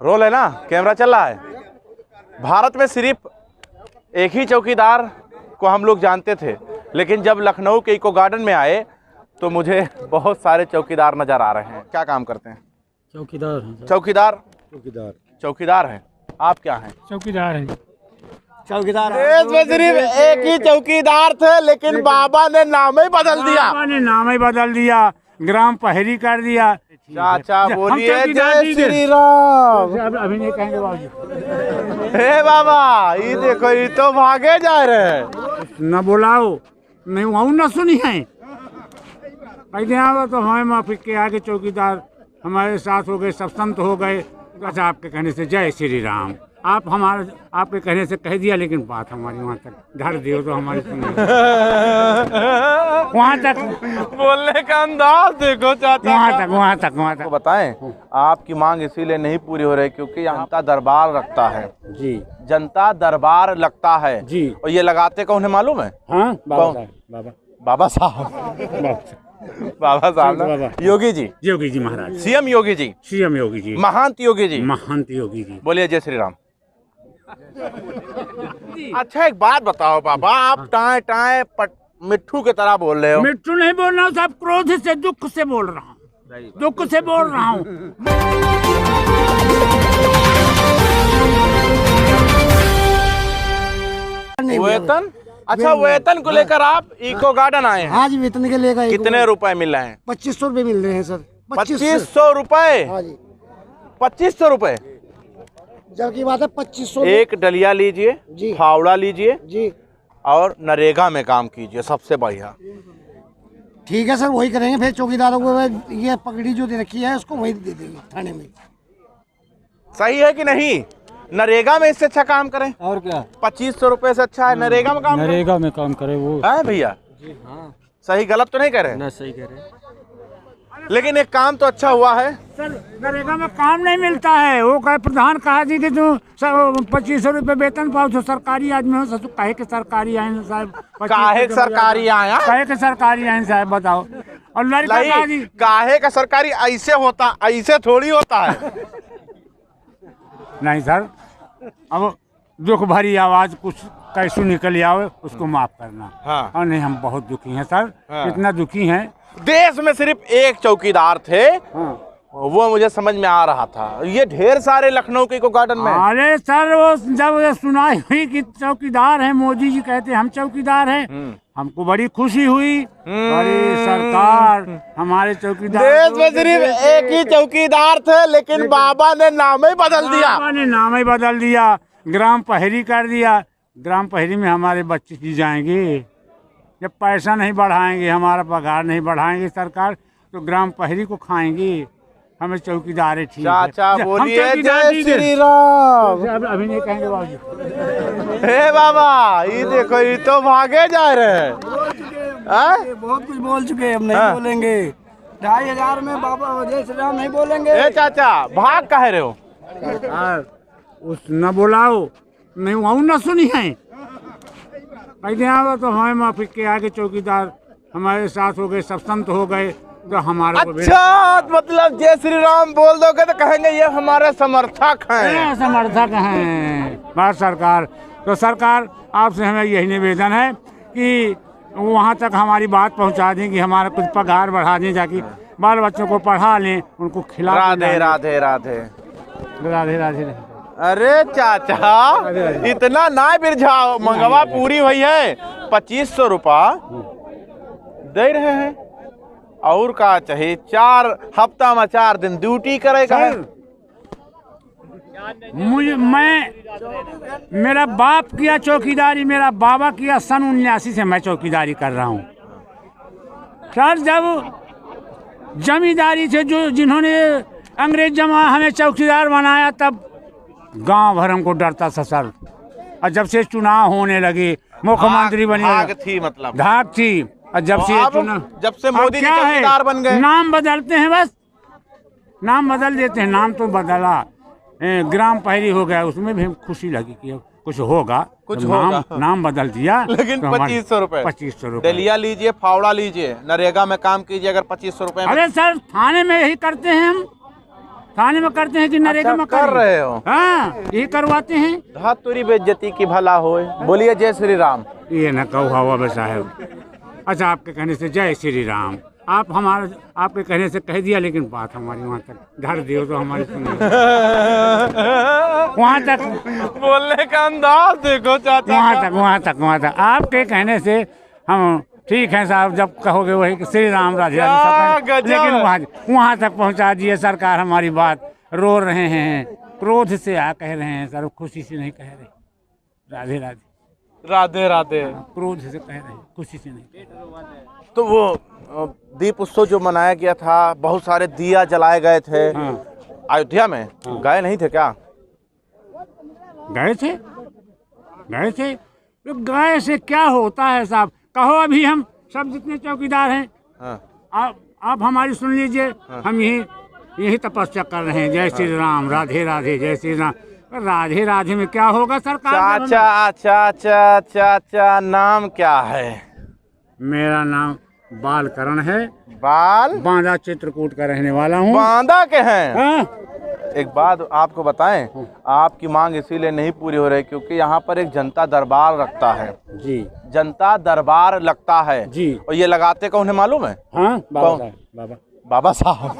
Role है ना, camera चल रहा है। भारत में सिर्फ एक ही चौकीदार को हम लोग जानते थे, लेकिन जब लखनऊ के इको गार्डन में आए तो मुझे बहुत सारे चौकीदार नजर आ रहे हैं। क्या काम करते हैं? चौकीदार हैं। चौकीदार चौकीदार चौकीदार हैं। आप क्या हैं? चौकीदार हैं। चौकीदार देश में सिर्फ एक ही चौकीदार थे, लेकिन बाबा ने नाम ही बदल दिया। बाबा ने नाम ही बदल दिया, ग्राम पहरी कर दिया। चाचा बोलिए जय श्री राम। अभी नहीं कहेंगे बाबू। हे बाबा, ये देखो, ये तो भागे जा रहे हैं। न बुलाओ, नहीं वहाँ न सुनी है। ऐसे आओ तो हमें माफी के आगे चौकीदार हमारे साथ हो गए, सब संत हो गए। अच्छा, आपके कहने से जय श्री राम। आप हमारे आपके कहने से कह दिया, लेकिन बात हमारी वहाँ तक धर दियो तो हमारी सुनिए। वहाँ तक बोलने का अंदाज देखो चाचा। वहाँ तक तो बताएं, आपकी मांग इसीलिए नहीं पूरी हो रही क्योंकि जनता दरबार रखता है जी। जनता दरबार लगता है जी। और ये लगाते कौन है मालूम है? हाँ, बाबा बाबा साहब ना, योगी जी। योगी जी महाराज, सीएम योगी जी। सीएम योगी जी, महंत योगी जी। महंत योगी जी। बोलिए जय श्री राम। अच्छा, एक बात बताओ बाबा, आप टाए टाए मिट्ठू की तरह बोल रहे हो। मिट्ठू नहीं बोल रहा हूँ साहब, क्रोध से दुख से बोल रहा हूँ, दुख से बोल रहा हूँ। वेतन? अच्छा, वेतन को लेकर आप इको गार्डन आए हैं? हाँ जी, वेतन के लेकर। कितने रुपए मिल रहे हैं? 2500 रुपए मिल रहे हैं सर। 2500 रुपए? हाँ जी, 2500 रुपए। जबकि बात है 2500। एक डलिया लीजिए जी, फावड़ा लीजिए जी, और नरेगा में काम कीजिए, सबसे बढ़िया। ठीक है सर, वही करेंगे। फिर चौकीदारों को ये पगड़ी जो दे रखी है उसको वही दे देंगे थाने में। सही है कि नहीं? नरेगा में इससे अच्छा काम करें। और क्या, 2500 रुपए से अच्छा है नरेगा में काम करें। नरेगा में काम करे वो है भैया? जी हाँ, सही गलत तो नहीं कह रहे? ना सही कह रहे। लेकिन एक काम तो अच्छा हुआ है। सर, नरेगा में काम नहीं मिलता है। वो कहे प्रधान कहा जी कि तुम 2500 रुपए वेतन पाओ तो सरकारी आदमी हो। ससुर कहे के सरकारी आए साहब, काहे सरकारी आया? कहे के सरकारी आए साहब, बताओ। और लड़का कहा जी काहे का सरकारी ऐसे होता, ऐसे थोड़ी होता है। नहीं सर, अब दुख भरी आवाज कुछ कैसे निकल आवे उसको माफ करना। हाँ। और नहीं, हम बहुत दुखी हैं सर। हाँ। इतना दुखी हैं। देश में सिर्फ एक चौकीदार थे। हाँ। वो मुझे समझ में आ रहा था। ये ढेर सारे लखनऊ के इको गार्डन में। अरे सर, वो जब ये सुनाई हुई कि चौकीदार हैं, मोदी जी कहते हम चौकीदार हैं, हमको बड़ी खुशी हुई। अरे सरकार, हमारे चौकीदार। देश में सिर्फ एक ही चौकीदार थे, लेकिन बाबा ने नाम ही बदल दिया। बाबा ने नाम ही बदल दिया, ग्राम पहरी कर दिया। ग्राम पहरी में हमारे बच्चे जी जाएंगे। जब पैसा नहीं बढ़ाएंगे, हमारा पगार नहीं बढ़ाएंगे सरकार, तो ग्राम पहरी को खाएंगे। हमें चौकीदार है। ठीक चाचा है, बोलिए हम चौकीदार जय ठीक है। श्री राम। अभी नहीं कहेंगे बाबू। हे बाबा, ये देखो, ये तो भागे जा रहे हैं। बहुत कुछ बोल चुके हैं, अब नहीं बोलेंगे। 2500 में बाबा जय श्री राम नहीं बोलेंगे। ए चाचा, भाग कह रहे हो? उस न बुलाओ, नहीं वहाँ न सुनी है। ऐसे आओ तो हमें माफी के आगे चौकीदार हमारे साथ हो गए, सब संत हो गए। तो हमारे अच्छा, मतलब जय श्री राम बोल दोगे तो कहेंगे ये हमारे समर्थक हैं। समर्थक हैं। भारत सरकार, तो सरकार आपसे हमें यही निवेदन है कि वहाँ तक हमारी बात पहुँचा दें कि हमारा कुछ पगार बढ़ा दें, जाकि बाल बच्चों को पढ़ा लें, उनको खिला। राधे राधे राधे राधे राधे। अरे चाचा, इतना ना बिरझाओ, मंगवा पूरी हुई है। 2500 रुपया दे रहे हैं, और का चाहिए? 4 हफ्ता में 4 दिन ड्यूटी करेगा। मेरा बाप किया चौकीदारी, मेरा बाबा किया। सन 79 से मैं चौकीदारी कर रहा हूँ सर। जब जमींदारी से जिन्होंने अंग्रेज जमा हमें चौकीदार बनाया, तब गांव भर हमको डरता था सर। और जब से चुनाव होने लगे, मुख्यमंत्री बने, धाक थी, मतलब धाक थी। और जब से मोदी जी चौकीदार बन गए, नाम बदलते हैं, बस नाम बदल देते हैं। नाम तो बदला, ग्राम पहरी हो गया, उसमें भी खुशी लगी कि कुछ होगा, कुछ तो होगा। नाम बदल दिया। लेकिन तो 2500 रुपए। 2500 रुपए। डलिया लीजिए, फावड़ा लीजिए, नरेगा में काम कीजिए, अगर 2500 रुपए। अरे सर, थाने में यही करते हैं हम। थाने में करते हैं कि नरेगा में कर रहे हो? हाँ, ये करवाते हैं। धातुरी बेइज्जती की भला होए। बोलिए जय श्री राम। ये न कहो हवा बे साहब। अच्छा, आपके कहने से जय श्री राम, आप हमारा आपके कहने से कह दिया, लेकिन बात हमारी वहाँ तक धर दियो तो हमारी सुनिए। वहाँ तक बोलने का अंदाज देखो चाचा। वहाँ तक आपके कहने से हम ठीक है साहब, जब कहोगे वही श्री राम राधे राधे, लेकिन वहाँ तक पहुँचा दिए सरकार हमारी बात। रो रहे हैं, क्रोध से आ कह रहे हैं सर, खुशी से नहीं कह रहे। राधे राधे राधे राधे। क्रोध से कह रहे हैं, खुशी से नहीं। तो वो दीप उत्सव जो मनाया गया था, बहुत सारे दिया जलाए गए थे अयोध्या में, गए नहीं थे क्या? गए थे। तो गए से क्या होता है साहब? कहो, अभी हम सब जितने चौकीदार हैं, आप हमारी सुन लीजिए। हम यही तपस्या कर रहे हैं, जय श्री राम, राधे राधे, जय श्री राम। राधे राधे में क्या होगा सरकार? चाचा नाम क्या है? मेरा नाम बालकरण है। बांदा चित्रकूट का रहने वाला हूँ। बांदा के हैं? हाँ? एक बात आपको बताएं, आपकी मांग इसीलिए नहीं पूरी हो रही क्योंकि यहाँ पर एक जनता दरबार रखता है जी। जनता दरबार लगता है जी। और ये लगाते कौन है मालूम है? हाँ, बाबा साहब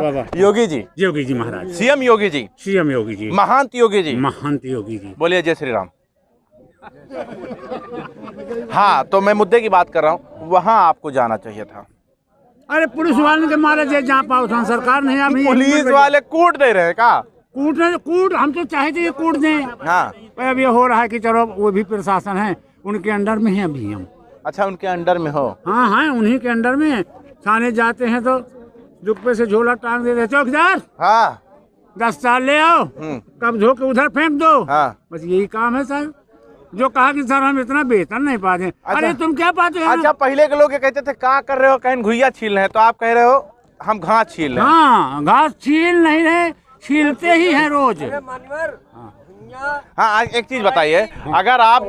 ना? योगी जी महाराज, सीएम योगी जी, महंत योगी जी। बोलिए जय श्री राम। हाँ, तो मैं मुद्दे की बात कर रहा हूँ, वहाँ आपको जाना चाहिए था। अरे पुलिस वाले के मारे जे जहाँ पाओ था सरकार नहीं। अभी पुलिस वाले कूट दे रहे हैं का? कूट हम तो चाहते हैं कूट दें। हाँ, अब ये हो रहा है कि चलो वो भी प्रशासन है, उनके अंडर में है अभी हम। अच्छा, उनके अंडर में हो? हाँ, उन्हीं के अंडर में। थाने जाते हैं तो जुब्बे से झोला टांग देते, चौकीदार 10 साल ले आओ, कब धो के उधर फेंक दो। बस यही काम है सर। जो कहा कि सर हम इतना वेतन नहीं पाते। अच्छा, अरे तुम क्या पाते हो? अच्छा, पहले के लोग ये कहते थे क्या कर रहे हो, कहीं घुइया छील रहे हैं, तो आप कह रहे हो हम घास छील रहे हैं। हाँ, घास छील नहीं रहे, छीलते ही हैं रोज। हाँ, एक चीज बताइए, अगर आप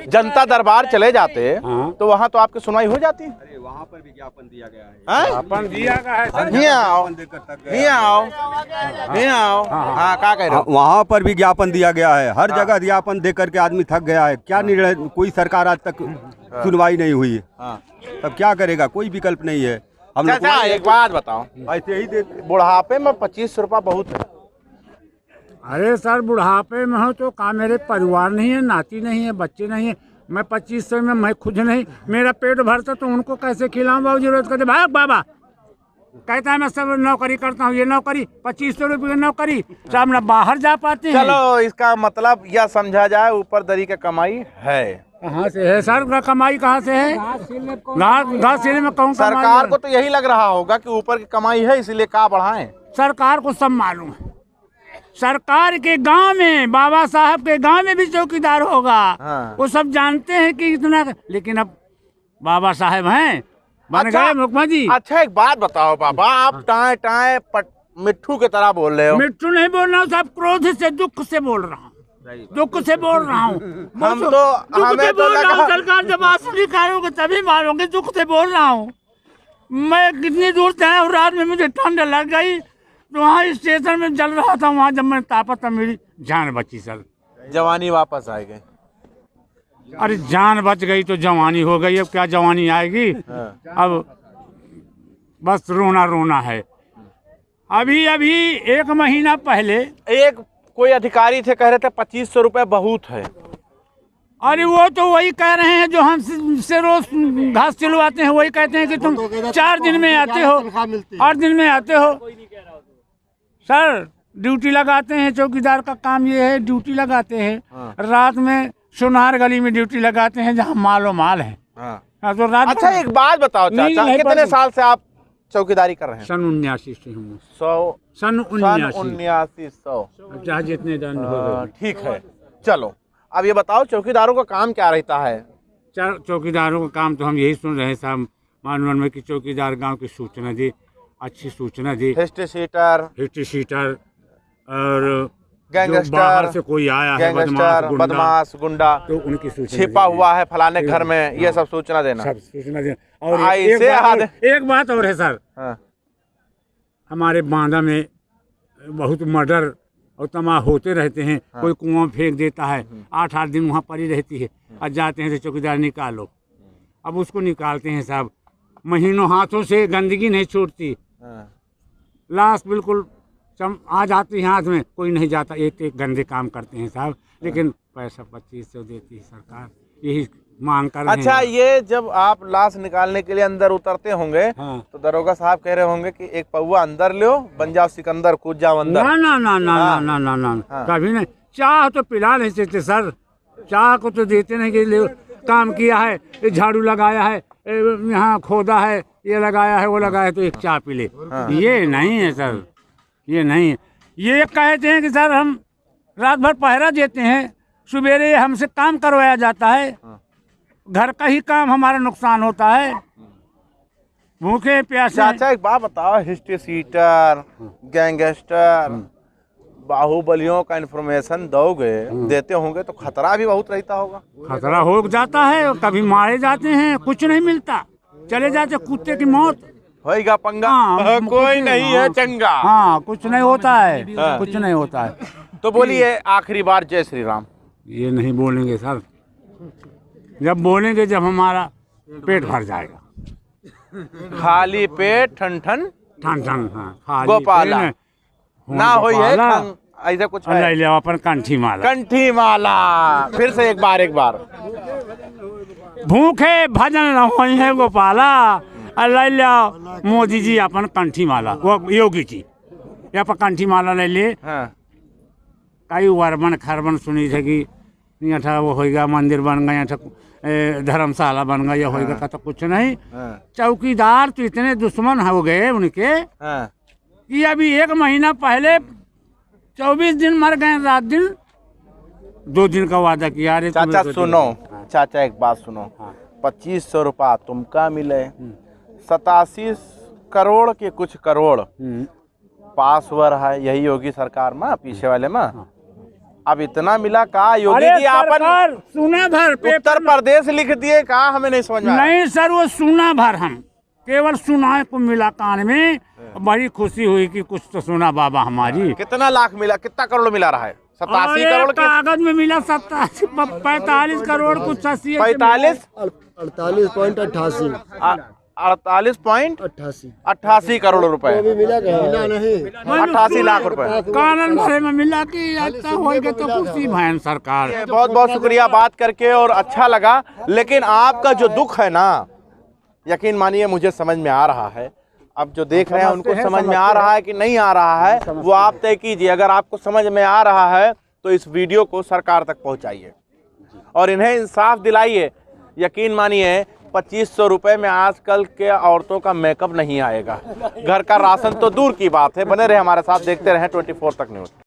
जनता दरबार चले जाते तो वहाँ तो आपकी सुनवाई हो जाती? वहाँ पर विज्ञापन दिया गया है। हाँ, क्या कह रहे हो? वहाँ पर विज्ञापन दिया गया है, हर जगह विज्ञापन दे करके आदमी थक गया है। क्या निर्णय, कोई सरकार आज तक सुनवाई नहीं हुई है। तब क्या करेगा, कोई विकल्प नहीं है। हम एक बात बताओ, ऐसे ही बुढ़ापे में 2500 रुपया बहुत है। अरे सर, बुढ़ापे में हो तो का मेरे परिवार नहीं है, नाती नहीं है, बच्चे नहीं है। मैं 2500 में मैं खुद नहीं, मेरा पेट भरता तो उनको कैसे खिलाऊं? बाबू जरूरत करते भाई बाबा कहता है मैं सब नौकरी करता हूँ, ये नौकरी 2500 रुपये की नौकरी, सब ना बाहर जा पाते हैं। चलो, इसका मतलब यह समझा जाए ऊपर दरी का कमाई है। कहाँ से है सर? कमाई कहाँ से है? घास सीने में कौन? सरकार को तो यही लग रहा होगा कि ऊपर की कमाई है, इसीलिए क्या बढ़ाएं। सरकार को सब मालूम है। सरकार के गांव में, बाबा साहब के गांव में भी चौकीदार होगा। वो सब जानते हैं कि इतना, लेकिन अब बाबा साहब हैं, बन गए मुख्यमंत्री। अच्छा, एक बात बताओ बाबा, आप टाए मिट्ठू की तरह बोल रहे हो। मिट्ठू नहीं बोल रहा हूँ साहब, क्रोध से, दुख से बोल रहा हूँ, दुख से बोल रहा हूँ। सरकार जब असली करोगे तभी मारोगे, दुख से बोल रहा हूँ। मैं कितनी दूर से आया हूँ, रात में मुझे ठंड लग गई तो वहाँ स्टेशन में जल रहा था, वहाँ जब मैं तापा तब मेरी जान बची सर। जवानी वापस आ गई। अरे जान बच गई तो जवानी हो गई, अब क्या जवानी आएगी? अब बस रोना है। अभी 1 महीना पहले एक कोई अधिकारी थे, कह रहे थे 2500 रुपये बहुत है। अरे वो तो वही कह रहे हैं जो हमसे रोज घास चिलवाते हैं, वही कहते हैं कि तुम 4 दिन में आते हो, 8 दिन में आते हो। सर, ड्यूटी लगाते हैं, चौकीदार का काम ये है, ड्यूटी लगाते हैं। रात में सोनार गली में ड्यूटी लगाते हैं जहाँ मालो माल है। तो रात। अच्छा, एक बात बताओ चाचा, कितने साल से आप चौकीदारी कर रहे हैं? सन 79 से हूँ। सन 1900 चाहे जितने दंड हो। ठीक है, चलो अब ये बताओ चौकीदारों का काम क्या रहता है? चौकीदारों का काम तो हम यही सुन रहे हैं साहब, मानवन में कि चौकीदार गांव की सूचना दे, अच्छी सूचना दे। हिस्ट्री शीटर और गैंगस्टर से कोई आया है, बदमाश गुंडा तो उनकी सूचना छिपा हुआ है फलाने घर में, ये सब सूचना देना। सब सूचना देना। और एक बात और है सर, हमारे बांदा में बहुत मर्डर और तमाह होते रहते हैं। कोई कुआं में फेंक देता है, 8-8 दिन वहाँ पड़ी रहती है, और जाते हैं तो चौकीदार निकालो। अब उसको निकालते हैं साहब, महीनों हाथों से गंदगी नहीं छूटती, लाश बिल्कुल आ जाती है हाथ में, कोई नहीं जाता। एक गंदे काम करते हैं साहब, लेकिन पैसा 2500 देती है सरकार, यही मांग कर रहे हैं। अच्छा, ये जब आप लाश निकालने के लिए अंदर उतरते होंगे हाँ। तो दरोगा साहब कह रहे होंगे कि एक पौवा अंदर लो, बन जाओ सिकंदर, कूद जाओ अंदर। ना ना ना ना हाँ। ना ना ना हाँ। कभी नहीं। चाह तो पिला नहीं सकते सर, चाह को तो देते नहीं कि ले काम किया है, ये झाड़ू लगाया है, यहाँ खोदा है, ये लगाया है, वो लगाया है, तो एक चाय पी ले। ये नहीं है सर, ये नहीं है। ये कहते हैं कि सर हम रात भर पहरा देते हैं, सवेरे हमसे काम करवाया जाता है, घर का ही काम हमारा नुकसान होता है, भूखे प्यासे। चाचा एक बात बताओ, हिस्ट्री सीटर, गैंगस्टर, बाहुबलियों का इन्फॉर्मेशन दोगे, देते होंगे तो खतरा भी बहुत रहता होगा। खतरा हो जाता है, कभी मारे जाते हैं, कुछ नहीं मिलता, चले जाते, कुत्ते की मौत होएगा पंगा। हाँ, कोई नहीं है चंगा। हाँ, कुछ नहीं होता है, हाँ। कुछ नहीं होता है। तो बोलिए आखिरी बार जय श्री राम। ये नहीं बोलेंगे सर, जब बोलेंगे जब हमारा पेट भर जाएगा। खाली पेट ठन ठन ठन ठन, हाँ, खाली गोपाला पेट ना होई है गोपाला, ठन, ऐसा कुछ ले है। ले अपन कंठी माला, कंठी माला। फिर से एक बार भूखे भजन न होई है गोपाला, ले लिया मोदी जी अपन कंठी माला, वो योगी जी ये अपन कंठी माला ले ले। हाँ। कई वर्मन खरबन सुनी थे कि यहाँ वो होएगा, मंदिर बन गया, यहाँ धर्मशाला बन गया, या होएगा का तो कुछ नहीं। हाँ। चौकीदार तो इतने दुश्मन हो गए उनके हाँ। कि अभी 1 महीना पहले 24 दिन मर गए, रात दिन 2 दिन का वादा किया। अरे चाचा तुम्हें तो सुनो, हाँ। चाचा एक बात सुनो, हाँ। 2500 रुपया तुमका मिले, 87 करोड़ के कुछ करोड़ पासवर है यही योगी सरकार में, पीछे वाले में। अब इतना मिला का योगी जी आपन सुना भर उत्तर प्रदेश लिख दिए का, हमें नहीं समझ में आया। नहीं सर, वो सुना भर, हम केवल सुनाए को मिला कान में। बड़ी खुशी हुई कि कुछ तो सुना बाबा हमारी। कितना लाख मिला, कितना करोड़ मिला रहा है? 87 और करोड़ एक कागज में मिला 45 करोड़ कुछ 80 48.88 48.88 करोड़ रुपए, मिला नहीं 88 लाख रुपए कानन भरे में मिला कि अच्छा होएगा तो खुशी भैन सरकार। बहुत बहुत शुक्रिया बात करके, और अच्छा लगा। लेकिन आपका जो दुख है ना, यकीन मानिए मुझे समझ में आ रहा है। अब जो देख रहे हैं उनको समझ में आ रहा है कि नहीं आ रहा है, वो आप तय कीजिए। अगर आपको समझ में आ रहा है तो इस वीडियो को सरकार तक पहुंचाइए और इन्हें इंसाफ दिलाइए। यकीन मानिए 2500 रुपए में आजकल के औरतों का मेकअप नहीं आएगा, घर का राशन तो दूर की बात है। बने रहे हमारे साथ, देखते रहें 24 तक न्यूज़।